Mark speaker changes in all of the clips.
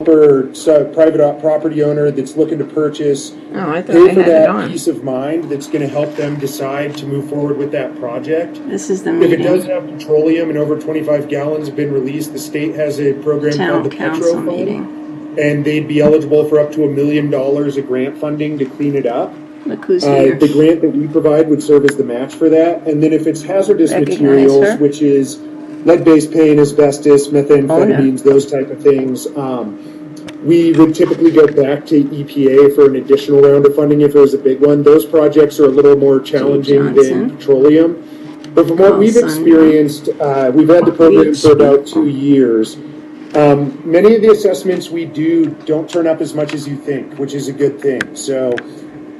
Speaker 1: private property owner that's looking to purchase,
Speaker 2: Oh, I thought
Speaker 1: pay
Speaker 2: I
Speaker 1: for
Speaker 2: had it
Speaker 1: that
Speaker 2: on.
Speaker 1: peace of mind that's going to help them decide to move forward with that project.
Speaker 2: This is the
Speaker 1: If it does
Speaker 2: meeting.
Speaker 1: have petroleum and over 25 gallons have been released, the state has a program called the
Speaker 2: Town
Speaker 1: Petro
Speaker 2: council
Speaker 1: Fund,
Speaker 2: meeting.
Speaker 1: and they'd be eligible for up to $1 million of grant funding to clean it up.
Speaker 2: Look who's here.
Speaker 1: The grant that we provide would serve as the match for that. And then if it's hazardous
Speaker 2: Recognize
Speaker 1: materials,
Speaker 2: her?
Speaker 1: which is lead-based paint, asbestos, methamphetamines, those type of things, we would typically go back to EPA for an additional round of funding if it was a big one. Those projects are a little more challenging than petroleum. But from what we've experienced, we've had the program for about 2 years. Many of the assessments we do don't turn up as much as you think, which is a good thing. So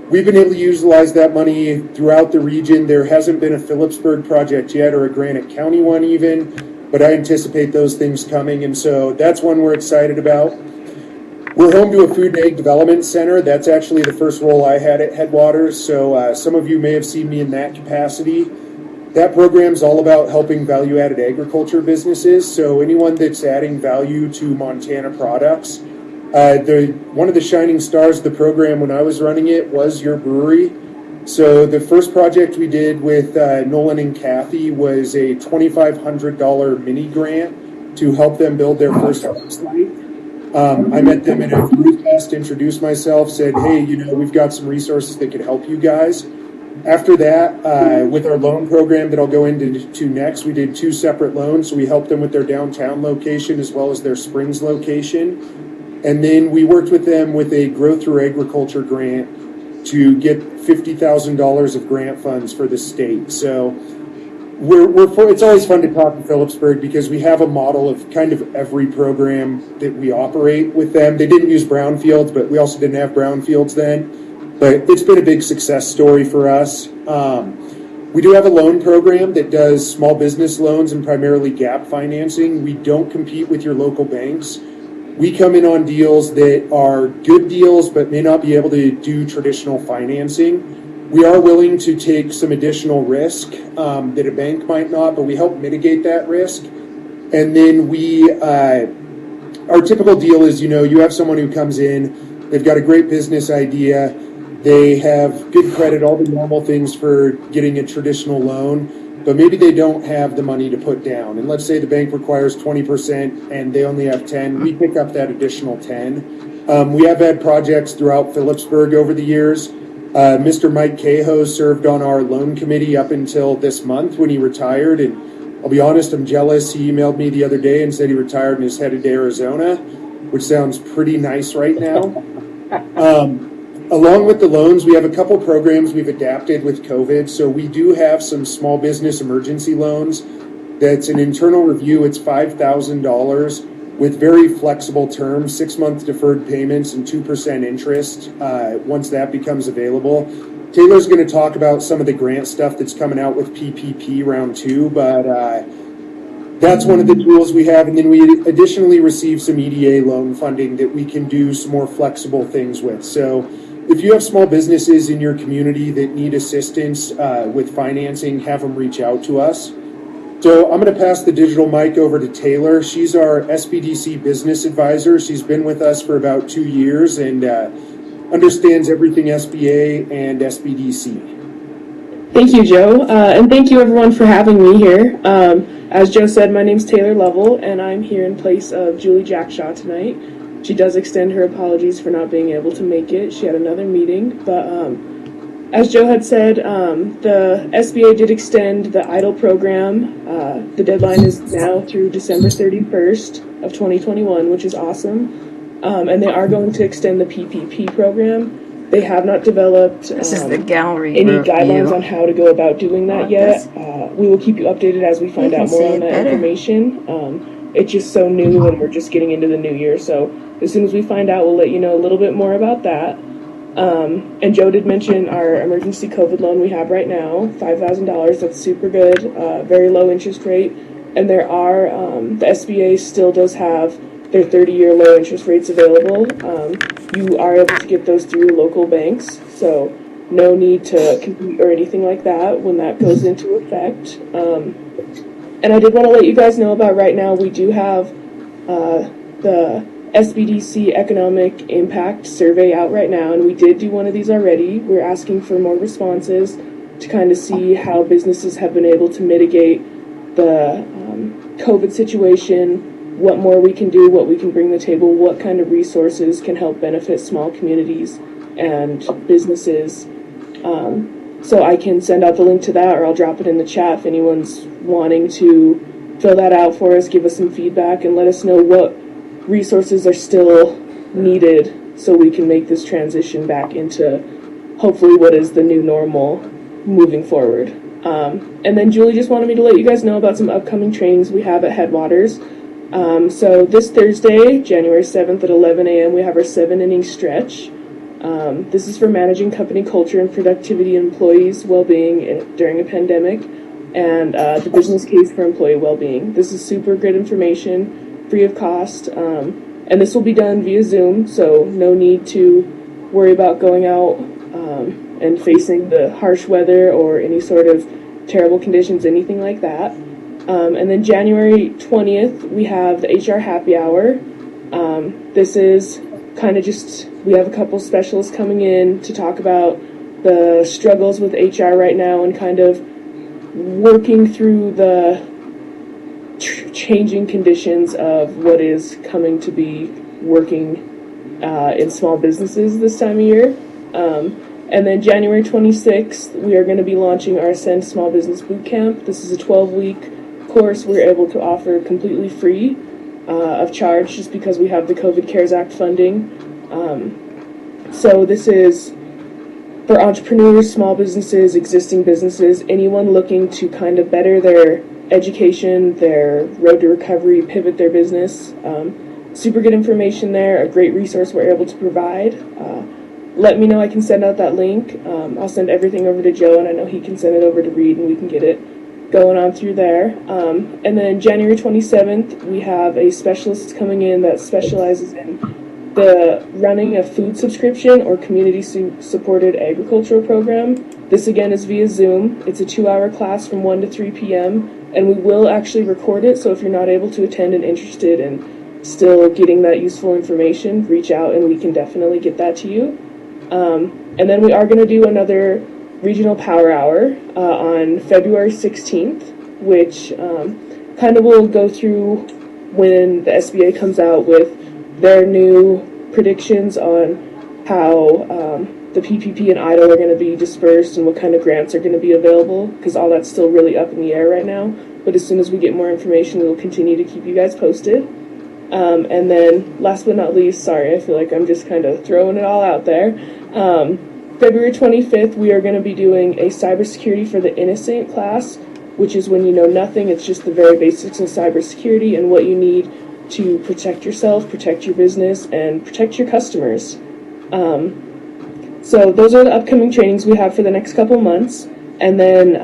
Speaker 1: we've been able to utilize that money throughout the region. There hasn't been a Phillipsburg project yet or a Granite County one even, but I anticipate those things coming. And so that's one we're excited about. We're home to a food and ag development center. That's actually the first role I had at Headwaters. So some of you may have seen me in that capacity. That program is all about helping value-added agriculture businesses. So anyone that's adding value to Montana products. One of the shining stars of the program when I was running it was your brewery. So the first project we did with Nolan and Kathy was a $2,500 mini grant to help them build their first harvest line. I met them at a Brew Fest, introduced myself, said, hey, we've got some resources that could help you guys. After that, with our loan program that I'll go into next, we did 2 separate loans. So we helped them with their downtown location as well as their Springs location. And then we worked with them with a Growth Through Agriculture grant to get $50,000 of grant funds for the state. So it's always fun to talk to Phillipsburg because we have a model of kind of every program that we operate with them. They didn't use brownfields, but we also didn't have brownfields then. But it's been a big success story for us. We do have a loan program that does small business loans and primarily gap financing. We don't compete with your local banks. We come in on deals that are good deals but may not be able to do traditional financing. We are willing to take some additional risk that a bank might not, but we help mitigate that risk. And then our typical deal is, you have someone who comes in, they've got a great business idea, they have good credit, all the normal things for getting a traditional loan, but maybe they don't have the money to put down. And let's say the bank requires 20% and they only have 10, we pick up that additional 10. We have had projects throughout Phillipsburg over the years. Mr. Mike Cahoe served on our loan committee up until this month when he retired. And I'll be honest, I'm jealous. He emailed me the other day and said he retired and is headed to Arizona, which sounds pretty nice right now. Along with the loans, we have a couple programs we've adapted with COVID. So we do have some small business emergency loans. That's an internal review. It's $5,000 with very flexible terms, 6-month deferred payments and 2% interest once that becomes available. Taylor's going to talk about some of the grant stuff that's coming out with PPP round 2, but that's one of the tools we have. And then we additionally receive some EDA loan funding that we can do some more flexible things with. So if you have small businesses in your community that need assistance with financing, have them reach out to us. So I'm going to pass the digital mic over to Taylor. She's our SBDC business advisor. She's been with us for about 2 years and understands everything SBA and SBDC.
Speaker 3: Thank you, Joe. And thank you, everyone, for having me here. As Joe said, my name's Taylor Lovell, and I'm here in place of Julie Jackshaw tonight. She does extend her apologies for not being able to make it. She had another meeting, but as Joe had said, the SBA did extend the EIDL program. The deadline is now through December 31st of 2021, which is awesome. And they are going to extend the PPP program. They have not developed
Speaker 2: This is the gallery
Speaker 3: any
Speaker 2: view.
Speaker 3: guidelines on how to go about doing that yet. We will keep you updated as we find out more on that information. It's just so new and we're just getting into the new year. So as soon as we find out, we'll let you know a little bit more about that. And Joe did mention our emergency COVID loan we have right now, $5,000. That's super good, very low interest rate. And there are, the SBA still does have their 30-year low interest rates available. You are able to get those through local banks, so no need to compete or anything like that when that goes into effect. And I did want to let you guys know about right now, we do have the SBDC Economic Impact Survey out right now, and we did do one of these already. We're asking for more responses to kind of see how businesses have been able to mitigate the COVID situation, what more we can do, what we can bring to the table, what kind of resources can help benefit small communities and businesses. So I can send out the link to that, or I'll drop it in the chat if anyone's wanting to fill that out for us, give us some feedback, and let us know what resources are still needed so we can make this transition back into hopefully what is the new normal moving forward. And then Julie just wanted me to let you guys know about some upcoming trainings we have at Headwaters. So this Thursday, January 7th at 11 a.m., we have our 7-inning stretch. This is for managing company culture and productivity and employees' well-being during a pandemic, and the business case for employee well-being. This is super good information, free of cost, and this will be done via Zoom, so no need to worry about going out and facing the harsh weather or any sort of terrible conditions, anything like that. And then January 20th, we have the HR Happy Hour. This is kind of just, we have a couple specialists coming in to talk about the struggles with HR right now and kind of working through the changing conditions of what is coming to be working in small businesses this time of year. And then January 26th, we are going to be launching our Ascend Small Business Bootcamp. This is a 12-week course we're able to offer completely free of charge just because we have the COVID CARES Act funding. So this is for entrepreneurs, small businesses, existing businesses, anyone looking to kind of better their education, their road to recovery, pivot their business. Super good information there, a great resource we're able to provide. Let me know, I can send out that link. I'll send everything over to Joe, and I know he can send it over to Reed, and we can get it going on through there. And then January 27th, we have a specialist coming in that specializes in the running a food subscription or community-supported agricultural program. This, again, is via Zoom. It's a 2-hour class from 1 to 3 p.m., and we will actually record it, so if you're not able to attend and interested in still getting that useful information, reach out, and we can definitely get that to you. And then we are going to do another regional power hour on February 16th, which kind of will go through when the SBA comes out with their new predictions on how the PPP and EIDL are going to be dispersed and what kind of grants are going to be available, because all that's still really up in the air right now. But as soon as we get more information, we will continue to keep you guys posted. And then last but not least, sorry, I feel like I'm just kind of throwing it all out there. February 25th, we are going to be doing a cybersecurity for the innocent class, which is when you know nothing. It's just the very basics of cybersecurity and what you need to protect yourself, protect your business, and protect your customers. So those are the upcoming trainings we have for the next couple months. And then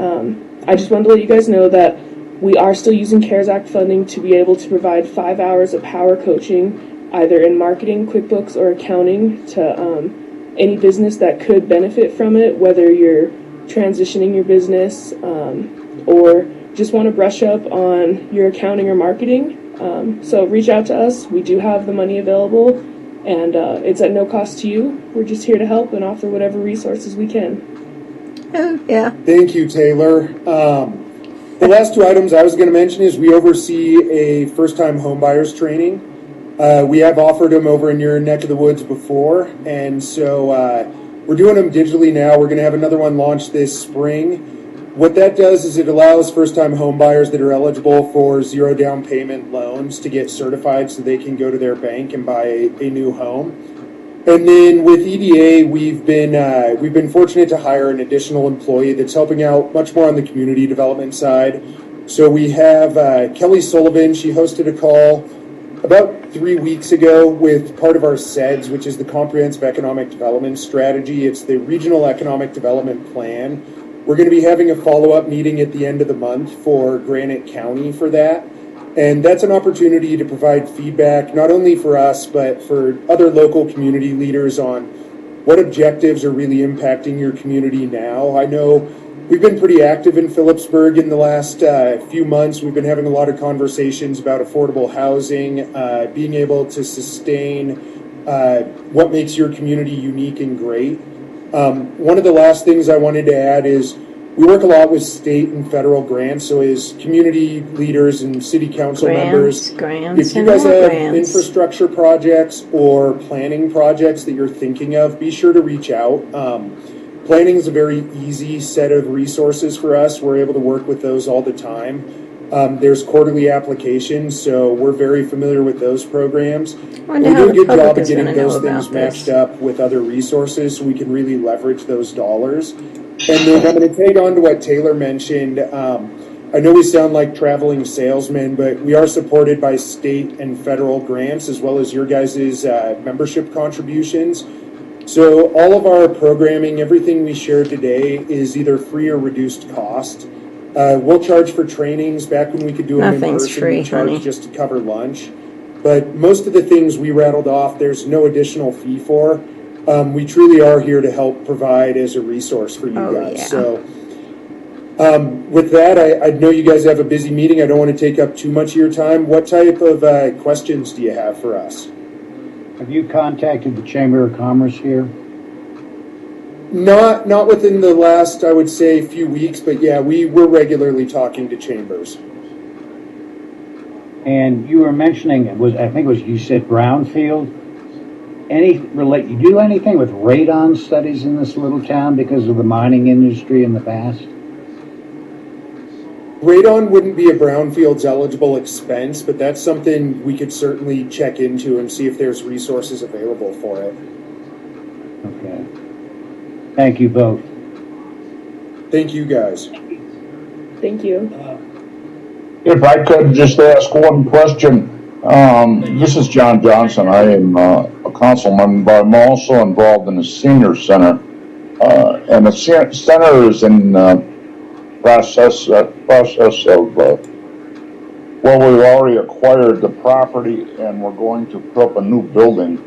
Speaker 3: I just wanted to let you guys know that we are still using CARES Act funding to be able to provide 5 hours of power coaching, either in marketing, QuickBooks, or accounting, to any business that could benefit from it, whether you're transitioning your business or just want to brush up on your accounting or marketing. So reach out to us. We do have the money available, and it's at no cost to you. We're just here to help and offer whatever resources we can.
Speaker 2: Oh, yeah.
Speaker 1: Thank you, Taylor. The last 2 items I was going to mention is we oversee a first-time homebuyers training. We have offered them over in your neck of the woods before, and so we're doing them digitally now. We're going to have another one launched this spring. What that does is it allows first-time homebuyers that are eligible for zero down payment loans to get certified so they can go to their bank and buy a new home. And then with EDA, we've been fortunate to hire an additional employee that's helping out much more on the community development side. So we have Kelly Sullivan. She hosted a call about 3 weeks ago with part of our CEDS, which is the Comprehensive Economic Development Strategy. It's the Regional Economic Development Plan. We're going to be having a follow-up meeting at the end of the month for Granite County for that. And that's an opportunity to provide feedback, not only for us, but for other local community leaders on what objectives are really impacting your community now. I know We've been pretty active in Phillipsburg in the last few months. We've been having a lot of conversations about affordable housing, being able to sustain what makes your community unique and great. One of the last things I wanted to add is we work a lot with state and federal grants. So as community leaders and city council members, if you guys have infrastructure projects or planning projects that you're thinking of, be sure to reach out. Planning is a very easy set of resources for us. We're able to work with those all the time. There's quarterly applications, so we're very familiar with those programs. We do a good job of getting those things matched up with other resources so we can really leverage those dollars. And then I'm going to tag on to what Taylor mentioned. I know we sound like traveling salesmen, but we are supported by state and federal grants as well as your guys' membership contributions. So all of our programming, everything we shared today is either free or reduced cost. We'll charge for trainings. Back when we could do them in person, we charged just to cover lunch. But most of the things we rattled off, there's no additional fee for. We truly are here to help provide as a resource for you guys. Yeah. So with that, I know you guys have a busy meeting. I don't want to take up too much of your time. What type of questions do you have for us?
Speaker 4: Have you contacted the Chamber of Commerce here?
Speaker 1: Not within the last, I would say, few weeks, but yeah, we're regularly talking to chambers.
Speaker 4: And you were mentioning I think it was you said brownfield. You do anything with radon studies in this little town because of the mining industry in the past?
Speaker 1: Radon wouldn't be a brownfields eligible expense, but that's something we could certainly check into and see if there's resources available for it.
Speaker 4: Okay. Thank you both.
Speaker 1: Thank you guys.
Speaker 3: Thank you.
Speaker 5: If I could just ask one question. This is John Johnson. I am a councilman, but I'm also involved in the senior center. And the center is in process of, we've already acquired the property and we're going to put up a new building,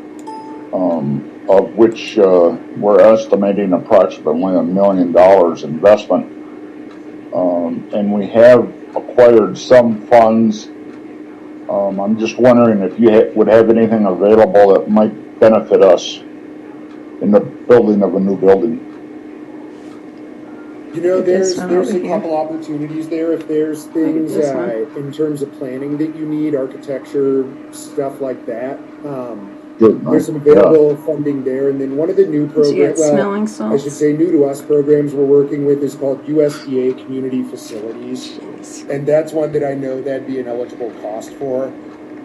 Speaker 5: of which we're estimating approximately $1 million investment. And we have acquired some funds. I'm just wondering if you would have anything available that might benefit us in the building of a new building.
Speaker 1: You know, there's a couple opportunities there. If there's things in terms of planning that you need, architecture, stuff like that, there's some available funding there. And then one of the new programs, I should say new to us programs we're working with is called USDA Community Facilities. And that's one that I know that'd be an eligible cost for.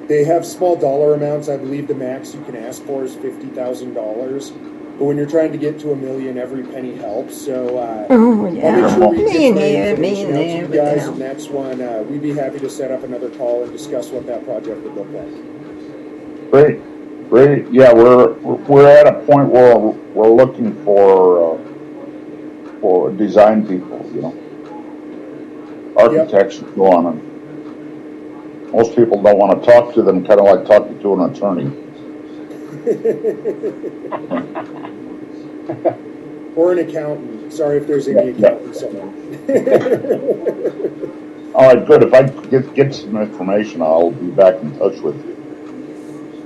Speaker 1: They have small dollar amounts. I believe the max you can ask for is $50,000. But when you're trying to get to $1 million, every penny helps. So I'll make sure we get the information out to you guys. And that's one we'd be happy to set up another call and discuss what that project would look like.
Speaker 5: Great. Yeah, we're at a point where we're looking for design people, architects and so on. And most people don't want to talk to them, kind of like talking to an attorney.
Speaker 1: Or an accountant. Sorry if there's any accountants somewhere.
Speaker 5: All right, good. If I get some information, I'll be back in touch with you.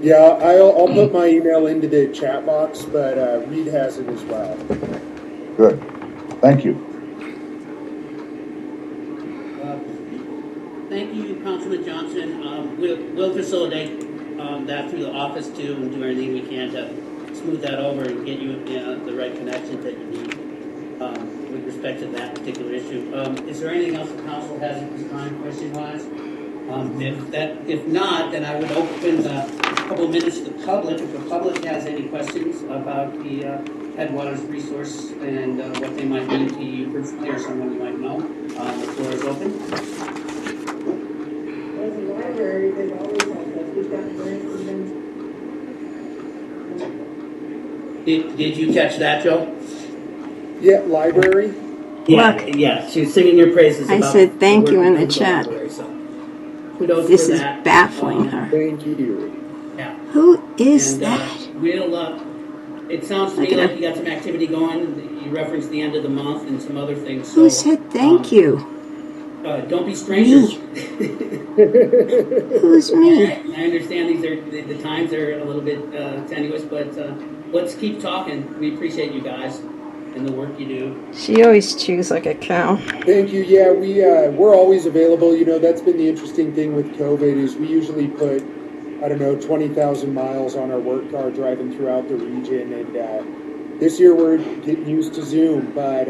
Speaker 1: Yeah, I'll put my email into the chat box, but Reed has it as well.
Speaker 5: Good. Thank you.
Speaker 6: Thank you, Councilman Johnson. We'll facilitate that through the office too, and do everything we can to smooth that over and get you the right connections that you need with respect to that particular issue. Is there anything else the council has at this time, question-wise? If not, then I would open a couple of minutes to the public. If the public has any questions about the Headwaters resource and what they might mean to you personally or someone you might know, the floor is open.
Speaker 7: As a library, they've always helped us. We've got grants from them.
Speaker 6: Did you catch that, Joe?
Speaker 1: Yeah, library.
Speaker 6: Yeah, yeah. She was singing your praises.
Speaker 2: I said thank you in the chat. This is baffling her.
Speaker 1: Thank you.
Speaker 6: Yeah.
Speaker 2: Who is that?
Speaker 6: it sounds to me like you got some activity going. You referenced the end of the month and some other things. So,
Speaker 2: Who said thank you?
Speaker 6: Don't be strangers.
Speaker 2: Who's me?
Speaker 6: I understand these are the times are a little bit tenuous, but let's keep talking. We appreciate you guys and the work you do.
Speaker 2: She always chews like a cow.
Speaker 1: Thank you. Yeah, we're always available. You know, that's been the interesting thing with COVID is we usually put, 20,000 miles on our work car driving throughout the region. And this year we're getting used to Zoom, but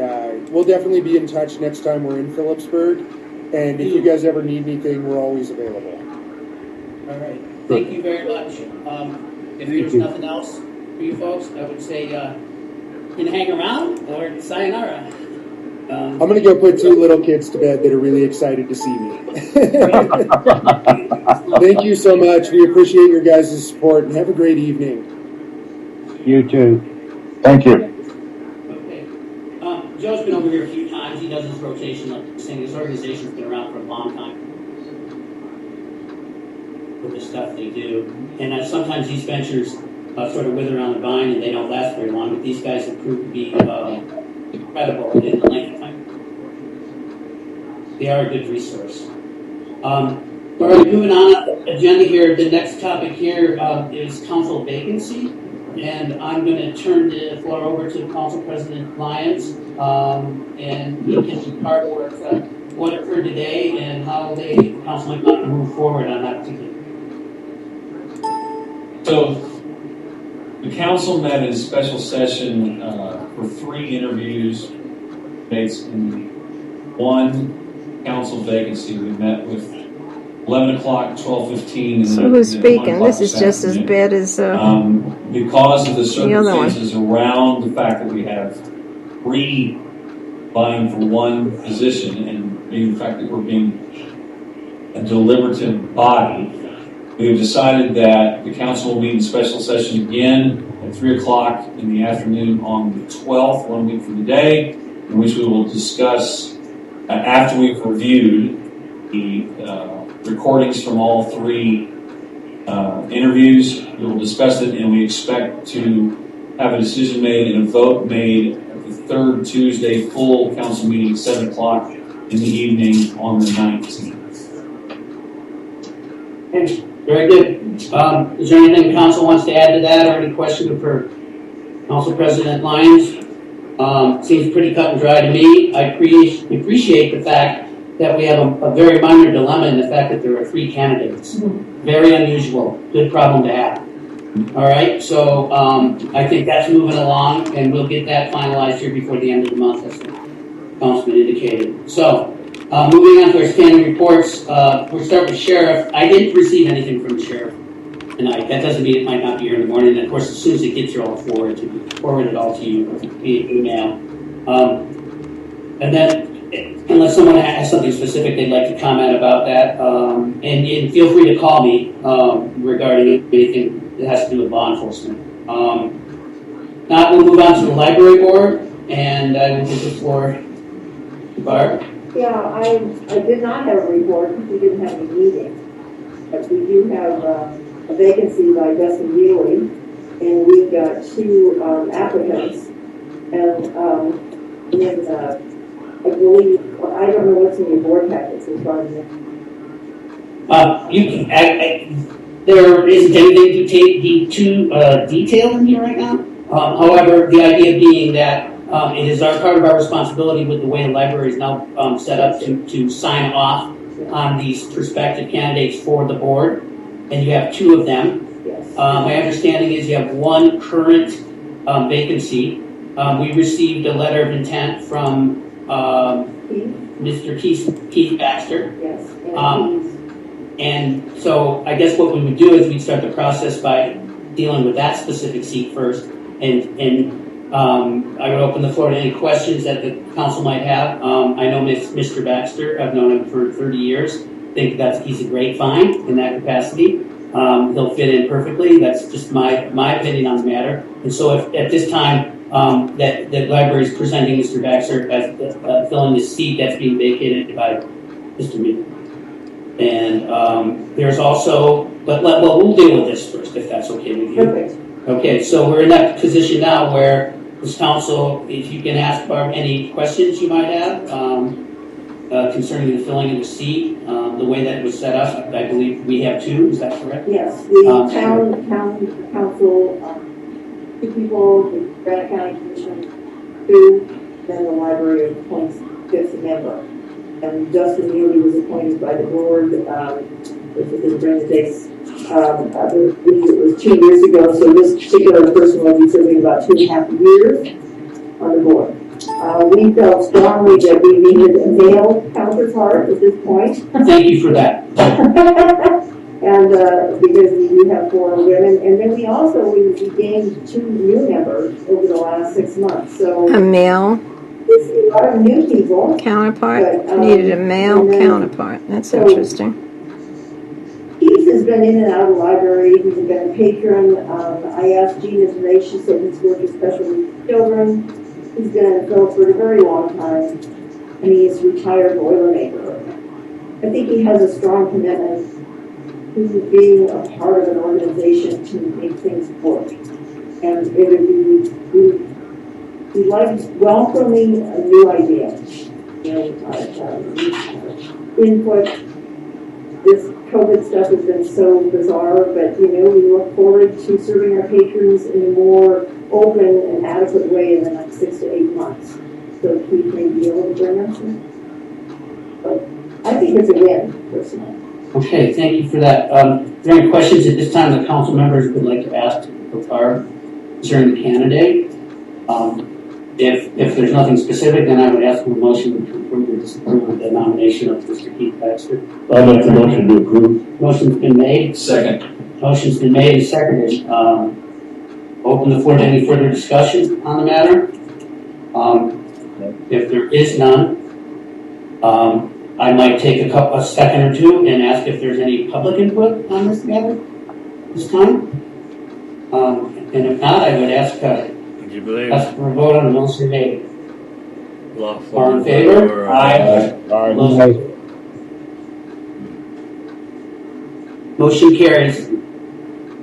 Speaker 1: we'll definitely be in touch next time we're in Phillipsburg. And if you guys ever need anything, we're always available.
Speaker 6: All right. Thank you very much. If there's nothing else for you folks, I would say you can hang around or sayonara.
Speaker 1: I'm going to go put 2 little kids to bed that are really excited to see me. Thank you so much. We appreciate your guys' support and have a great evening.
Speaker 4: You too.
Speaker 5: Thank you.
Speaker 6: Okay. Joe's been over here a few times. He does his rotation. Like saying, this organization's been around for a long time with the stuff they do. And sometimes these ventures sort of wither on the vine and they don't last very long. But these guys have proved to be incredible in the length of time. They are a good resource. All right, moving on the agenda here. The next topic here is council vacancy. And I'm going to turn the floor over to Council President Lyons, and he can start with what occurred today and how the council might like to move forward on that particular.
Speaker 8: So, the council met in special session for 3 interviews based in 1 council vacancy. We met with 11 o'clock, 12:15. And
Speaker 2: So who's speaking? This is just as bad as
Speaker 8: because of the
Speaker 2: other one.
Speaker 8: circumstances around the fact that we have 3 vying for 1 position, and the fact that we're being a deliberative body, we have decided that the council will meet in special session again at 3 o'clock in the afternoon on the 12th, 1 week from today, in which we will discuss, after we've reviewed the recordings from all 3 interviews. We will discuss it, and we expect to have a decision made and a vote made at the 3rd Tuesday full council meeting at 7 o'clock in the evening on the 19th.
Speaker 6: Okay, very good. Is there anything the council wants to add to that, or any questions for Council President Lyons? Seems pretty cut and dry to me. I appreciate the fact that we have a very minor dilemma in the fact that there are 3 candidates. Very unusual. Good problem to have. All right, so I think that's moving along, and we'll get that finalized here before the end of the month, as the Councilman indicated. So, moving on to our standing reports, we'll start with Sheriff. I didn't receive anything from the Sheriff tonight. That doesn't mean it might not be here in the morning. And of course, as soon as it gets here, I'll forward it all to you via email. And then, unless someone has something specific they'd like to comment about that, and feel free to call me regarding anything that has to do with law enforcement. Now we'll move on to the library board, and I will give the floor to Barb.
Speaker 7: Yeah, I did not have a report because we didn't have any meeting. But we do have a vacancy by Justin Neely, and we've got 2 applicants. And then I believe, well, I don't know what's in your board packets as far as
Speaker 6: There isn't anything too detailed in here right now. However, the idea being that it is part of our responsibility with the way the library is now set up to sign off on these prospective candidates for the board, and you have 2 of them.
Speaker 7: Yes.
Speaker 6: My understanding is you have 1 current vacancy. We received a letter of intent from Mr. Keith Baxter.
Speaker 7: Yes.
Speaker 6: And so I guess what we would do is we'd start the process by dealing with that specific seat first. And I would open the floor to any questions that the council might have. I know Mr. Baxter. I've known him for 30 years. I think he's a great find in that capacity. He'll fit in perfectly. That's just my opinion on the matter. And so if at this time that the library is presenting Mr. Baxter as filling the seat that's being vacated by Mr. Mead. And there's also, we'll deal with this first, if that's okay with you.
Speaker 7: Perfect.
Speaker 6: Okay, so we're in that position now where this council, if you can ask Barb any questions you might have concerning the filling of the seat, the way that it was set up, I believe we have two, is that correct?
Speaker 7: Yes, the town council, 2 people, the Granite County Commission, 2, then the library appoints 5th member. And Justin Neely was appointed by the board, which was in the dates, I believe it was 2 years ago, so this particular person will be serving about 2.5 years on the board. We felt strongly that we needed a male counterpart at this point.
Speaker 6: Thank you for that.
Speaker 7: And because we do have 4 women, and then we gained 2 new members over the last 6 months. So
Speaker 2: A male
Speaker 7: it's a lot of new people.
Speaker 2: counterpart?
Speaker 7: But,
Speaker 2: Needed a male
Speaker 7: and then-
Speaker 2: counterpart. That's
Speaker 7: so-
Speaker 2: interesting.
Speaker 7: Keith has been in and out of the library. He's been a patron. I asked Gina today. She said he's worked with special needs children. He's been in the field for a very long time, and he's a retired Boilermaker. I think he has a strong commitment to being a part of an organization to make things work. And it would be like welcoming a new idea. You know, input. This COVID stuff has been so bizarre, but we look forward to serving our patrons in a more open and adequate way in the next 6 to 8 months. So Keith may be able to bring us in. But I think it's a win, personally.
Speaker 6: Okay, thank you for that. Are there any questions at this time the council members would like to ask Barb concerning the candidate? If there's nothing specific, then I would ask for a motion to approve or disapprove of the nomination of Mr. Keith Baxter.
Speaker 9: I'll make the motion to approve.
Speaker 6: Motion's been made.
Speaker 8: Second.
Speaker 6: Motion's been made and seconded. Open the floor to any further discussion on the matter. If there is none, I might take a second or two and ask if there's any public input on this matter this time. And if not, I would ask for a vote on the motion made. All in favor?
Speaker 8: Aye.
Speaker 6: Opposed? Motion carries.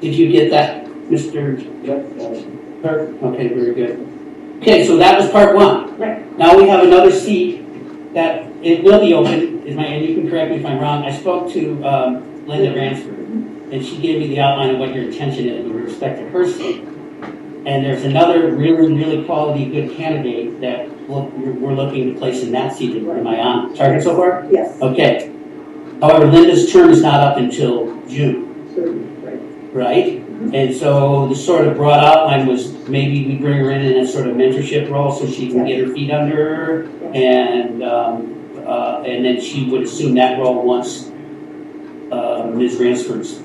Speaker 6: Did you get that, Mr. Clerk? Okay, very good. Okay, so that was part 1.
Speaker 7: Right.
Speaker 6: Now we have another seat that it will be open, and you can correct me if I'm wrong. I spoke to Linda Ransford, and she gave me the outline of what your intention is with respect to her seat. And there's another really, really quality, good candidate that we're looking to place in that seat. Am I on target so far?
Speaker 7: Yes.
Speaker 6: Okay. However, Linda's term is not up until June, right? And so the sort of broad outline was maybe we bring her in a sort of mentorship role so she can get her feet under her, and then she would assume that role once Ms. Ransford's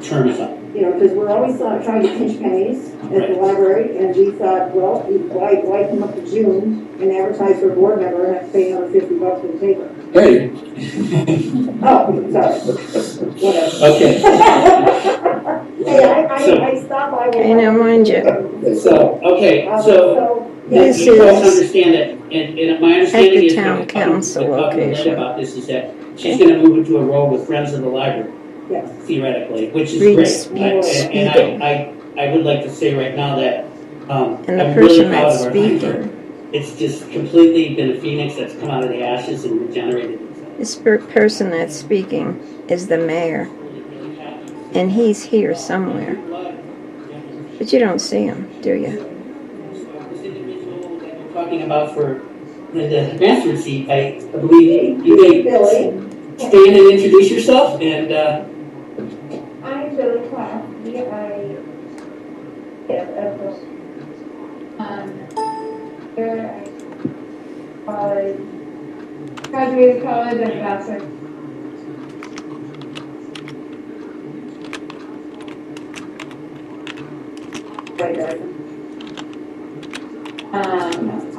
Speaker 6: term is up.
Speaker 7: Because we're always trying to pinch pennies at the library, and we thought, well, why come up to June and advertise for a board member and have to pay another $50 for the paper?
Speaker 6: Hey.
Speaker 7: Oh, sorry. Whatever.
Speaker 6: Okay.
Speaker 7: Hey, I stopped by.
Speaker 2: Okay, now mind you.
Speaker 6: So, okay, so
Speaker 2: This
Speaker 6: you folks
Speaker 2: is
Speaker 6: understand that, and my understanding
Speaker 2: at the
Speaker 6: is
Speaker 2: town
Speaker 6: that
Speaker 2: council location.
Speaker 6: about this is that she's going to move into a role with Friends of the Library.
Speaker 7: Yes.
Speaker 6: Theoretically, which is
Speaker 2: Reed
Speaker 6: great.
Speaker 2: Spiegel.
Speaker 6: I would like to say right now that
Speaker 2: And the
Speaker 6: I'm really
Speaker 2: person
Speaker 6: proud
Speaker 2: that's
Speaker 6: of our
Speaker 2: speaking,
Speaker 6: library. It's just completely been a phoenix that's come out of the ashes and regenerated itself.
Speaker 2: this person that's speaking is the mayor, and he's here somewhere. But you don't see him, do you?
Speaker 6: This individual that we're talking about for the Ransford seat, I believe you may
Speaker 7: Billy.
Speaker 6: stand and introduce yourself and.
Speaker 10: I'm Billy Class. Here I graduated college and a bachelor's.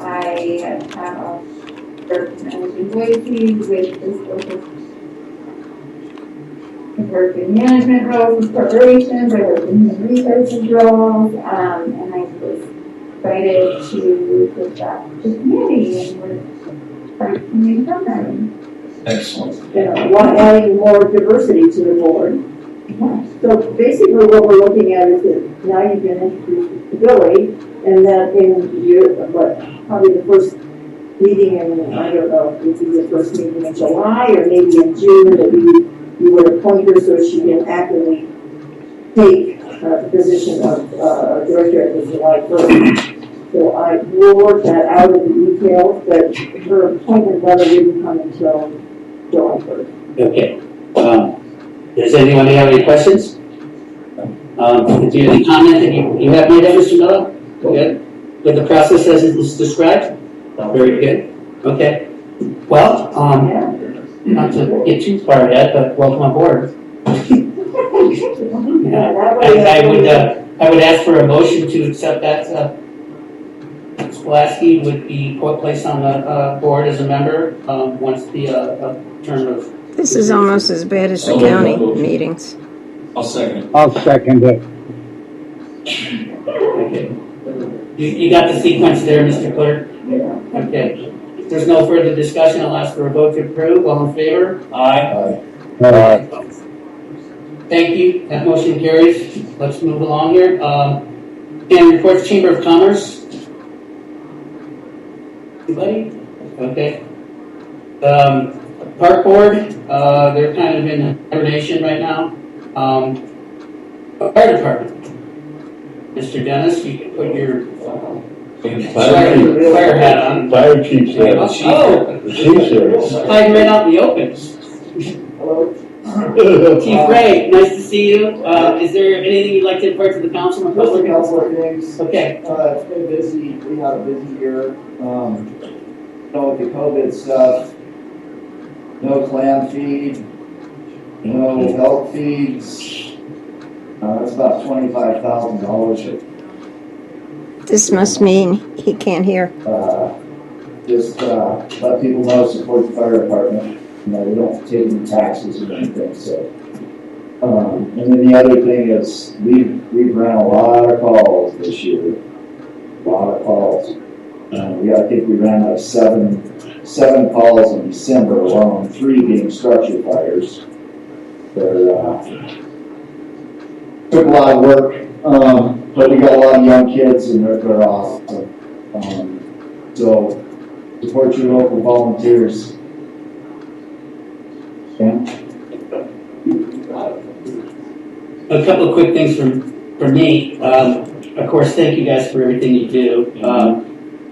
Speaker 10: I have a worked in Boise with this I've worked in management roles with corporations, I worked in human resources roles, and I was excited to give back to the community and we're starting community programming.
Speaker 8: Excellent.
Speaker 7: Adding more diversity to the board. So basically what we're looking at is that now you've been introduced to Billy, and that in your, probably the first meeting in, I don't know, if it's the first meeting in July or maybe in June, that you would appoint her so she can actively take the position of director at the July 1st. So I will work that out in the details, but her appointment letter didn't come until July 1st.
Speaker 6: Okay. Does anyone have any questions? Do you have any comment that you have made, Mr. Miller? Good. With the process as it is described? Very good. Okay. Well, not to get too far ahead, but welcome aboard. I would ask for a motion to accept that Spolaski would be placed on the board as a member once the term of.
Speaker 2: This is almost as bad as the county meetings.
Speaker 8: I'll second it.
Speaker 4: I'll second it.
Speaker 6: Okay. You got the sequence there, Mr. Clerk?
Speaker 7: Yeah.
Speaker 6: Okay. If there's no further discussion, I'll ask for a vote to approve. All in favor? Aye. Thank you. That motion carries. Let's move along here. And reports Chamber of Commerce. Anybody? Okay. Park Board, they're kind of in hibernation right now. Fire Department. Mr. Dennis, you can put your fire hat on.
Speaker 9: Fire chief's there.
Speaker 6: Oh!
Speaker 9: The chief's there.
Speaker 6: Hiding right out in the open. Chief Ray, nice to see you. Is there anything you'd like to report to the council?
Speaker 11: Just a couple of things.
Speaker 6: Okay.
Speaker 11: It's been busy. We had a busy year. With the COVID stuff, no clam feed, no elk feeds. That's about $25,000.
Speaker 2: This must mean he can't hear.
Speaker 11: Just let people know, support the fire department. We don't take any taxes or anything. So, and then the other thing is we've ran a lot of calls this year. A lot of calls. I think we ran seven calls in December alone, 3 being structure fires. Took a lot of work, but we got a lot of young kids and they're awesome. So support your local volunteers.
Speaker 6: A couple of quick things from me. Of course, thank you guys for everything you do.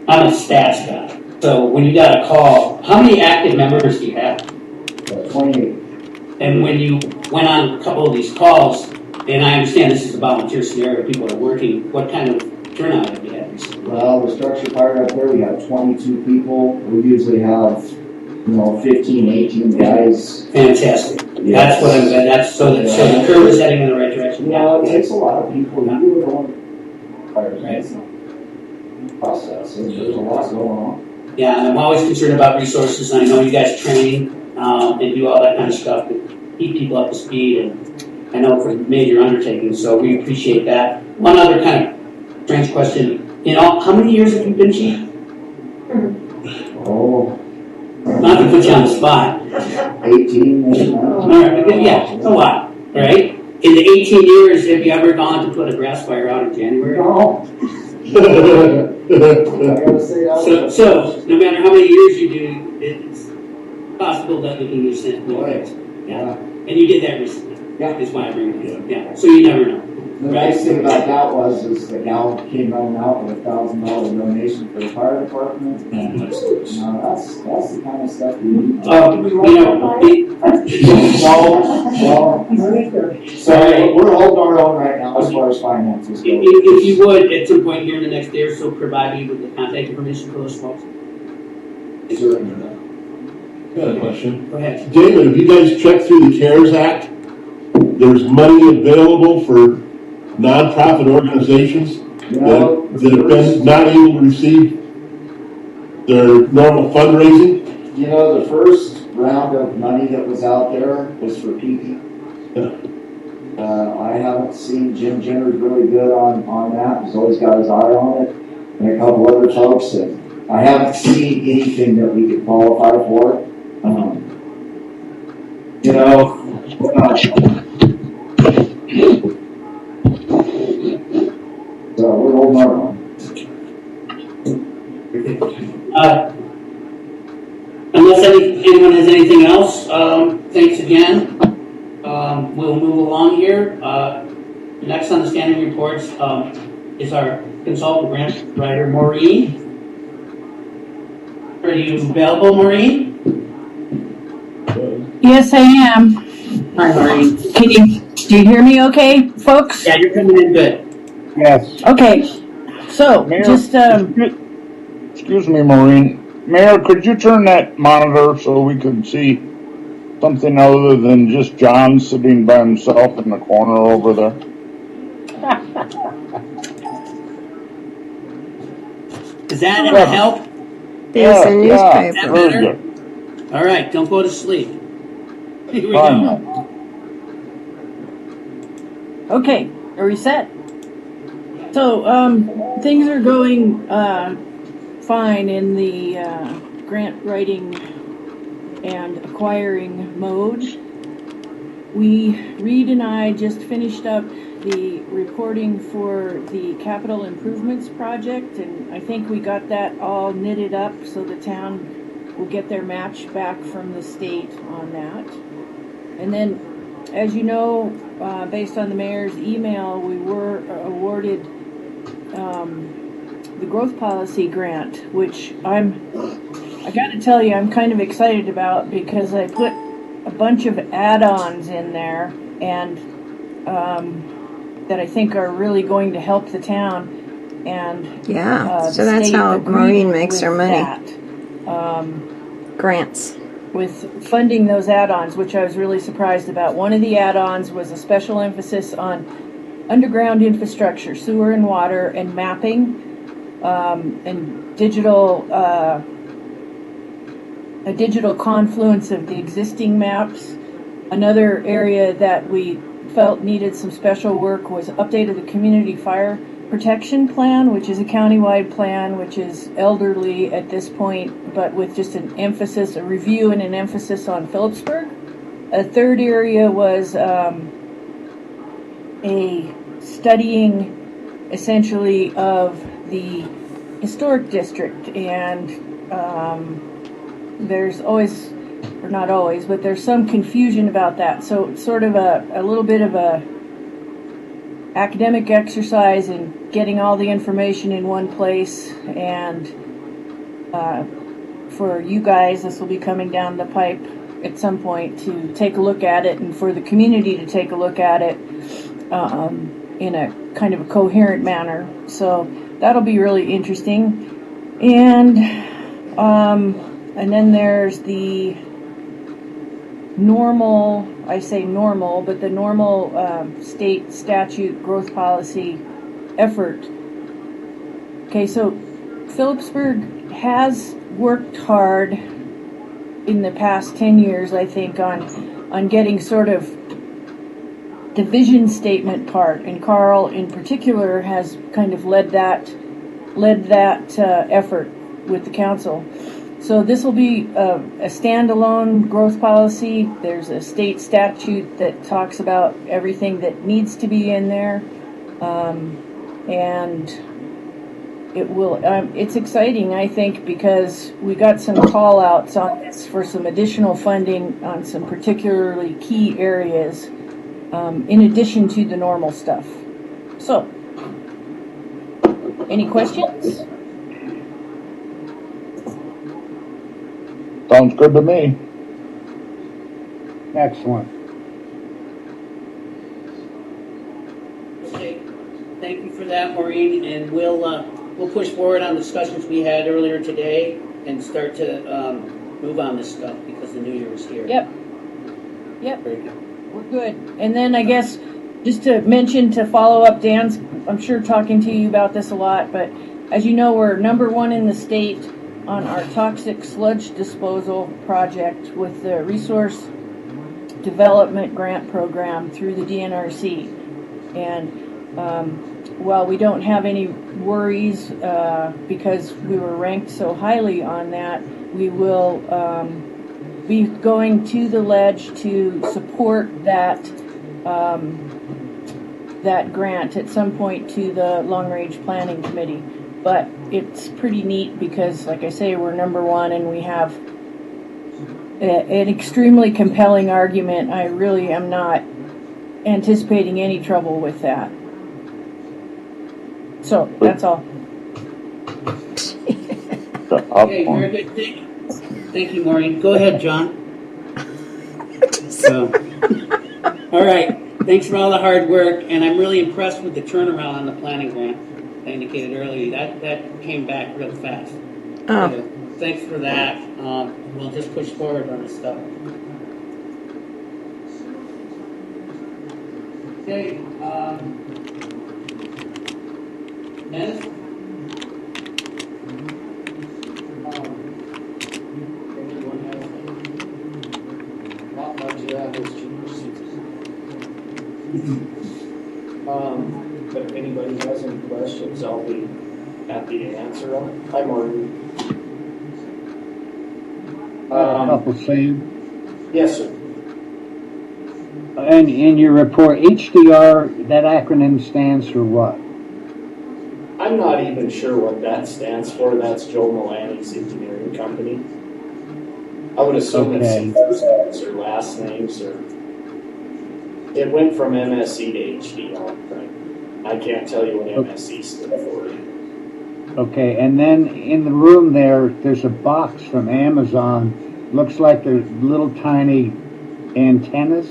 Speaker 6: I'm a stats guy. So when you got a call, how many active members do you have?
Speaker 11: 28.
Speaker 6: And when you went on a couple of these calls, and I understand this is a volunteer scenario, people are working, what kind of turnout have you had recently?
Speaker 11: Well, the structure fire up there, we have 22 people. We usually have, 15, 18 guys.
Speaker 6: Fantastic.
Speaker 11: Yes.
Speaker 6: That's what so the curve is heading in the right direction.
Speaker 11: Yeah, it takes a lot of people. You really don't want fires.
Speaker 6: Right.
Speaker 11: Process. There's a lot going on.
Speaker 6: Yeah, and I'm always concerned about resources, and I know you guys train and do all that kind of stuff to keep people up to speed, and I know it's a major undertaking, so we appreciate that. One other kind of strange question, how many years have you been chief?
Speaker 11: Oh.
Speaker 6: Not to put you on the spot.
Speaker 11: 18 maybe.
Speaker 6: All right, yeah, a lot, right? In the 18 years, have you ever gone to put a grass fire out in January?
Speaker 11: No.
Speaker 6: So no matter how many years you do, it's possible that we can use it. Yeah. And you did that recently.
Speaker 11: Yeah.
Speaker 6: Is why I bring it up. Yeah. So you never know.
Speaker 11: The nice thing about that is the gal came running out with a $1,000 donation for the fire department. That's the kind of stuff we need. So we're holding our own right now as far as finances go.
Speaker 6: If you would, at some point here in the next day or so, provide me with the contact information for those folks.
Speaker 11: Sure.
Speaker 9: Got a question.
Speaker 6: Go ahead.
Speaker 9: David, have you guys checked through the CARES Act? There's money available for nonprofit organizations that have been not able to receive their normal fundraising.
Speaker 11: The first round of money that was out there was for PP. I haven't seen Jim Jenner's really good on that. He's always got his eye on it, and a couple other folks. And I haven't seen anything that we could qualify for. hold on.
Speaker 6: Unless anyone has anything else, thanks again. We'll move along here. Next on the standing reports is our consultant grant writer, Maureen. Are you available, Maureen?
Speaker 12: Yes, I am.
Speaker 6: Hi, Maureen.
Speaker 12: Do you hear me okay, folks?
Speaker 6: Yeah, you're coming in good.
Speaker 4: Yes.
Speaker 12: Okay, so
Speaker 5: Mayor,
Speaker 12: just,
Speaker 5: excuse me, Maureen. Mayor, could you turn that monitor so we can see something other than just John sitting by himself in the corner over there?
Speaker 6: Does that ever help?
Speaker 2: There's a newspaper.
Speaker 6: Is that
Speaker 5: Very
Speaker 6: better?
Speaker 5: good.
Speaker 6: All right, don't go to sleep. Here we
Speaker 5: Fine.
Speaker 6: go.
Speaker 12: okay, are we set? So, things are going, fine in the, grant writing and acquiring mode. Reed and I just finished up the reporting for the capital improvements project, and I think we got that all knitted up so the town will get their match back from the state on that. And then, as you know, based on the mayor's email, we were awarded the growth policy grant, which I got to tell you, I'm kind of excited about because I put a bunch of add-ons in there and that I think are really going to help the town. And
Speaker 2: so that's how Maureen makes her money. Grants.
Speaker 12: With funding those add-ons, which I was really surprised about. One of the add-ons was a special emphasis on underground infrastructure, sewer and water, and mapping, and digital, a digital confluence of the existing maps. Another area that we felt needed some special work was update of the community fire protection plan, which is a countywide plan, which is elderly at this point, but with just an emphasis, a review and an emphasis on Phillipsburg. A third area was a studying essentially of the historic district, and there's always, or not always, but there's some confusion about that. So it's sort of a little bit of a academic exercise in getting all the information in one place, and for you guys, this will be coming down the pipe at some point to take a look at it, and for the community to take a look at it in a kind of a coherent manner. So that'll be really interesting. And then there's the normal, I say normal, but the normal state statute growth policy effort. Okay, so Phillipsburg has worked hard in the past 10 years, I think, on getting sort of the vision statement part, and Carl in particular has kind of led that effort with the council. So this will be a standalone growth policy. There's a state statute that talks about everything that needs to be in there, and it will. It's exciting, I think, because we got some call outs on this for some additional funding on some particularly key areas, in addition to the normal stuff. So, any questions?
Speaker 5: Sounds good to me.
Speaker 4: Excellent.
Speaker 6: Okay, thank you for that, Maureen, and we'll push forward on discussions we had earlier today and start to move on this stuff because the new year is here.
Speaker 12: Yep.
Speaker 6: Very good.
Speaker 12: We're good. And then I guess just to mention, to follow up Dan's, I'm sure talking to you about this a lot, but as you know, we're #1 in the state on our toxic sludge disposal project with the Resource Development Grant Program through the DNRC. And while we don't have any worries because we were ranked so highly on that, we will be going to the ledge to support that that grant at some point to the Long Range Planning Committee. But it's pretty neat because, like I say, we're number one and we have an extremely compelling argument. I really am not anticipating any trouble with that. So that's all.
Speaker 6: Okay, very good. Thank you, Maureen. Go ahead, John. So, all right. Thanks for all the hard work, and I'm really impressed with the turnaround on the planning grant. I indicated earlier that came back real fast.
Speaker 2: Oh.
Speaker 6: So, thanks for that. We'll just push forward on this stuff. Okay. Dennis?
Speaker 13: But if anybody has any questions, I'll be happy to answer them. Hi, Martin.
Speaker 4: Couple Sam.
Speaker 13: Yes, sir.
Speaker 4: And in your report, HDR, that acronym stands for what?
Speaker 13: I'm not even sure what that stands for. That's Joe Mullaney's engineering company. I would assume it's first names or last names, or it went from MSC to HDR. Right? I can't tell you what MSC stood for.
Speaker 4: Okay, and then in the room there's a box from Amazon. Looks like they're little tiny antennas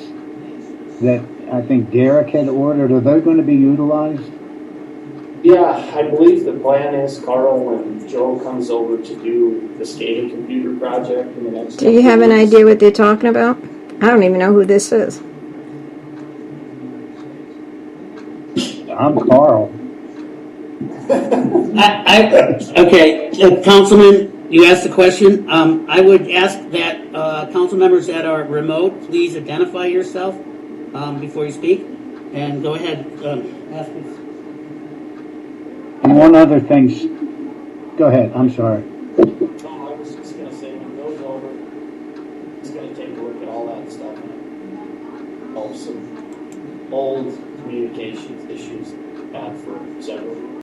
Speaker 4: that I think Derek had ordered. Are they going to be utilized?
Speaker 13: Yeah, I believe the plan is Carl, when Joe comes over to do the SCADA computer project in the next.
Speaker 2: Do you have an idea what they're talking about? I don't even know who this is.
Speaker 4: I'm Carl.
Speaker 6: Okay, Councilman, you asked the question. I would ask that council members that are remote, please identify yourself before you speak, and go ahead. Ask me.
Speaker 4: And one other thing. Go ahead. I'm sorry.
Speaker 13: No, I was just going to say, when it goes over, he's going to take a look at all that stuff and help some old communications issues had for several years.